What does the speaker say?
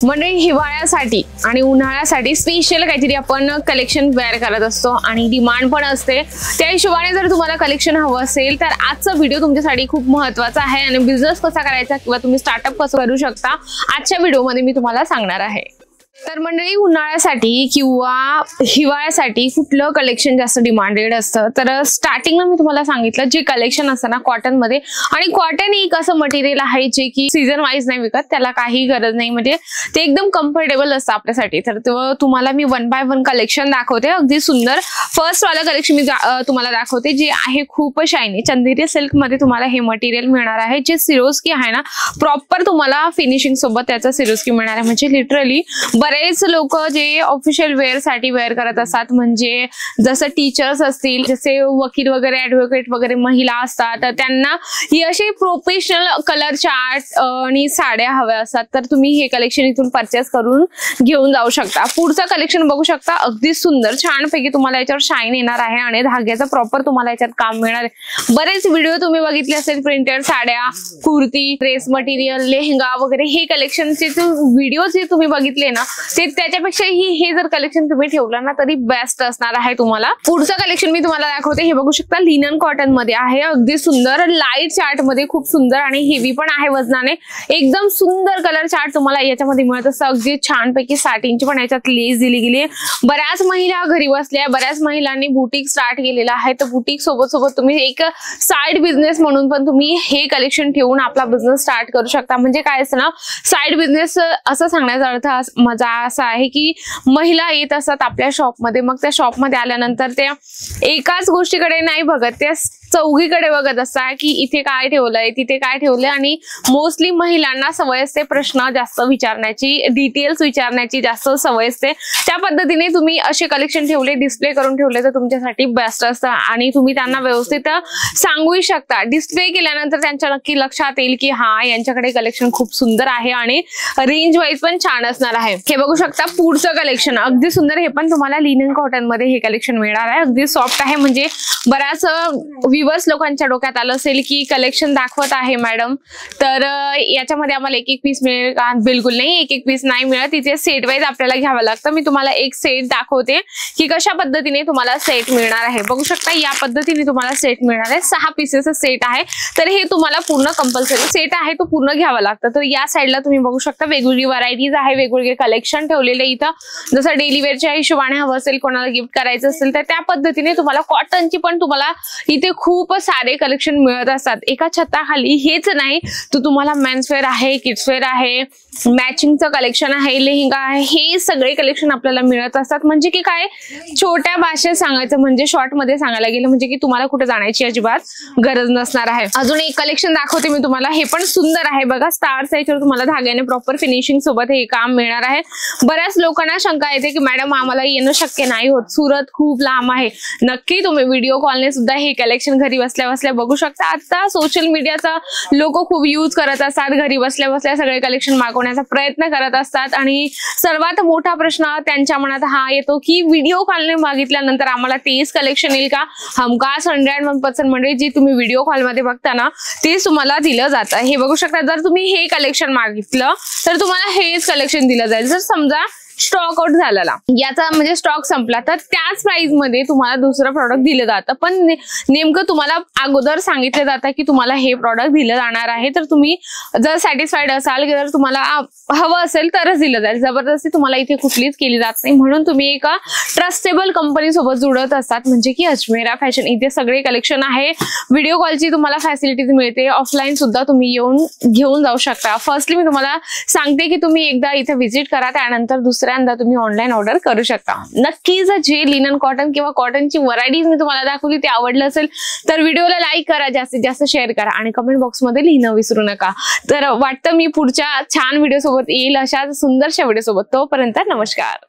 म्हणजे हिवाळ्यासाठी आणि उन्हाळ्यासाठी स्पेशल काहीतरी आपण कलेक्शन वेअर करत असतो आणि डिमांड पण असते। त्या हिशोबाने जर तुम्हाला कलेक्शन हवं असेल तर आजचा व्हिडिओ तुमच्यासाठी खूप महत्त्वाचा आहे आणि बिझनेस कसा करायचा किंवा तुम्ही स्टार्टअप कसं करू शकता आजच्या व्हिडिओमध्ये मी तुम्हाला सांगणार आहे। तर मंडळी, उन्हाळ्यासाठी किंवा हिवाळ्यासाठी कुठलं कलेक्शन जास्त डिमांडेड असतं? तर स्टार्टिंगला मी तुम्हाला सांगितलं जे कलेक्शन असतं ना कॉटन मध्ये, आणि कॉटन एक असं मटेरियल आहे जे की सीझन वाईज नाही विकत, त्याला काही गरज नाही, म्हणजे ते एकदम कम्फर्टेबल असतं आपल्यासाठी। तर तुम्हाला मी 1 बाय 1 कलेक्शन दाखवते, अगदी सुंदर। फर्स्ट वाला कलेक्शन मी तुम्हाला दाखवते जे आहे खूप शायनी चंदेरी सिल्क मध्ये तुम्हाला हे मटेरियल मिळणार आहे, जे सिरोस्की आहे ना प्रॉपर तुम्हाला फिनिशिंग सोबत त्याचा सिरोस्की मिळणार आहे। म्हणजे लिटरली बरेच लोक जे ऑफिशियल वेअर साठी वेअर करत असतात, म्हणजे जसं टीचर्स असतील, जसे वकील वगैरे, ऍडव्होकेट वगैरे महिला असतात, तर त्यांना ही अशी प्रोफेशनल कलर चार्ट आणि साड्या हव्या असतात, तर तुम्ही हे कलेक्शन इथून परचेस करून घेऊन जाऊ शकता। पुढचं कलेक्शन बघू शकता, अगदी सुंदर छानपैकी तुम्हाला याच्यावर शाईन येणार आहे आणि धाग्याचं प्रॉपर तुम्हाला याच्यात काम मिळणार आहे। बरेच व्हिडिओ तुम्ही बघितले असेल, प्रिंटेड साड्या, कुर्ती, ड्रेस मटेरियल, लेहंगा वगैरे, हे कलेक्शनचे व्हिडिओ जे तुम्ही बघितले ना ते त्याच्यापेक्षाही हे जर कलेक्शन तुम्ही ठेवलं ना तरी बेस्ट असणार आहे तुम्हाला। पुढचं कलेक्शन मी तुम्हाला दाखवते, हे बघू शकता लिनन कॉटन मध्ये आहे, अगदी सुंदर लाईट चार्ट मध्ये, खूप सुंदर आणि हेवी पण आहे वजनाने, एकदम सुंदर कलर चार्ट तुम्हाला याच्यामध्ये मिळत असतं। अगदी छानपैकी साटिनची पण याच्यात लेस दिली गेली आहे। बऱ्याच महिला घरी बसल्या, बऱ्याच महिलांनी बुटीक स्टार्ट केलेला आहे, तर बुटीक सोबत तुम्ही एक साइड बिझनेस म्हणून पण तुम्ही हे कलेक्शन ठेवून आपला बिझनेस स्टार्ट करू शकता। म्हणजे काय असतं ना, साइड बिझनेस असं सांगण्याचा अर्थ माझा असा आहे की महिला येत असतात आपल्या शॉपमध्ये, मग त्या शॉपमध्ये आल्यानंतर त्या एकाच गोष्टीकडे नाही बघत, त्या चौघीकडे बघत असतात की इथे काय ठेवलंय, तिथे काय ठेवलंय, आणि मोस्टली महिलांना सवय असते प्रश्न जास्त विचारण्याची, डिटेल्स विचारण्याची जास्त सवय असते। त्या पद्धतीने तुम्ही असे कलेक्शन ठेवले, डिस्प्ले करून ठेवले तर तुमच्यासाठी बेस्ट असतं आणि तुम्ही त्यांना व्यवस्थित सांगूही शकता। डिस्प्ले केल्यानंतर त्यांच्या नक्की लक्षात येईल की हा यांच्याकडे कलेक्शन खूप सुंदर आहे आणि रेंज वाईज पण छान असणार आहे। हे बघू शकता पुढचं कलेक्शन अगदी सुंदर, हे पण तुम्हाला लिनन कॉटन मध्ये हे कलेक्शन मिळणार आहे, अगदी सॉफ्ट आहे। म्हणजे बऱ्याच व्ह्यूअर्स लोकांच्या डोक्यात आलं असेल की कलेक्शन दाखवत आहे मॅडम, तर याच्यामध्ये आम्हाला एक पीस मिळेल का? बिलकुल नाही, एक पीस नाही मिळत, तिथे सेट वाईज आपल्याला घ्यावं लागतं। मी तुम्हाला एक सेट दाखवते की कशा पद्धतीने तुम्हाला सेट मिळणार आहे। बघू शकता या पद्धतीने तुम्हाला सेट मिळणार आहे, 6 पीसेस सेट आहे, तर हे तुम्हाला पूर्ण कंपल्सरी सेट आहे तो पूर्ण घ्यावा लागतं। तर या साईडला तुम्ही बघू शकता वेगवेगळी व्हरायटीज आहे, वेगवेगळे कलेक्शन ठेवलेले इथं, जसं डेली वेअरच्या हिशोबाने हवं असेल, कोणाला गिफ्ट करायचं असेल तर त्या पद्धतीने तुम्हाला कॉटनची पण तुम्हाला इथे खूप सारे कलेक्शन मिळत असतात एका छताखाली। हेच नाही तर तुम्हाला मेन्स वेअर आहे, किड्स वेअर आहे, मॅचिंगचं कलेक्शन आहे, लेहंगा आहे, हे सगळे कलेक्शन आपल्याला मिळत असतात। म्हणजे की काय, छोट्या भाषेत सांगायचं म्हणजे शॉर्ट मध्ये सांगायला गेलं म्हणजे की तुम्हाला कुठे जाण्याची अजिबात गरज नसणार आहे। अजून एक कलेक्शन दाखवते मी तुम्हाला, हे पण सुंदर आहे बघा, स्टार याच्यावर तुम्हाला धाग्याने प्रॉपर फिनिशिंग सोबत हे काम मिळणार आहे। बऱ्याच लोकांना शंका येते की मॅडम आम्हाला येणं शक्य नाही होत, सुरत खूप लांब आहे। नक्की तुम्ही व्हिडिओ कॉलने सुद्धा हे कलेक्शन घरी बसल्या बसल्या बघू शकता। आता सोशल मीडियाचा लोक खूप यूज करत असतात, घरी बसल्या बसल्या सगळे कलेक्शन मागवण्याचा प्रयत्न करत असतात, आणि सर्वात मोठा प्रश्न त्यांच्या मनात हा येतो की व्हिडिओ कॉलने मागितल्यानंतर आम्हाला तेच कलेक्शन येईल का? हमखास 101% म्हणजे जे तुम्ही व्हिडिओ कॉलमध्ये बघता ना तेच तुम्हाला दिलं जातं। हे बघू शकता, जर तुम्ही हे कलेक्शन मागितलं तर तुम्हाला हेच कलेक्शन दिलं जाईल। जर समजा स्टॉक आउट झालेला, याचा म्हणजे स्टॉक संपला, तर त्याच प्राइस मध्ये तुम्हाला दुसरं प्रॉडक्ट दिलं जातं, पण नेमकं तुम्हाला अगोदर सांगितलं जातं की तुम्हाला हे प्रॉडक्ट दिलं जाणार आहे, तर तुम्ही जर सॅटिस्फाईड असाल, जर तुम्हाला हवं असेल तरच दिलं जाईल, जबरदस्ती तुम्हाला इथे कुठलीच केली जात नाही। म्हणून तुम्ही एका ट्रस्टेबल कंपनी सोबत जुळत असतात, म्हणजे की अजमेरा फॅशन, इथे सगळे कलेक्शन आहे। व्हिडिओ कॉलची तुम्हाला फॅसिलिटीज मिळते, ऑफलाईन सुद्धा तुम्ही येऊन घेऊन जाऊ शकता। फर्स्टली मी तुम्हाला सांगते की तुम्ही एकदा इथे व्हिजिट करा, त्यानंतर दुसऱ्यांदा तुम्ही ऑनलाईन ऑर्डर करू शकता। नक्कीच जे लिनन कॉटन किंवा कॉटनची व्हरायटीज मी तुम्हाला दाखवली ते आवडलं असेल तर व्हिडिओला लाईक करा, जास्तीत जास्त शेअर करा आणि कमेंट बॉक्स मध्ये लिहिणं विसरू नका। तर वाटतं मी पुढच्या छान व्हिडिओ सोबत येईल, अशाच सुंदरशा व्हिडिओ सोबत। तोपर्यंत नमस्कार।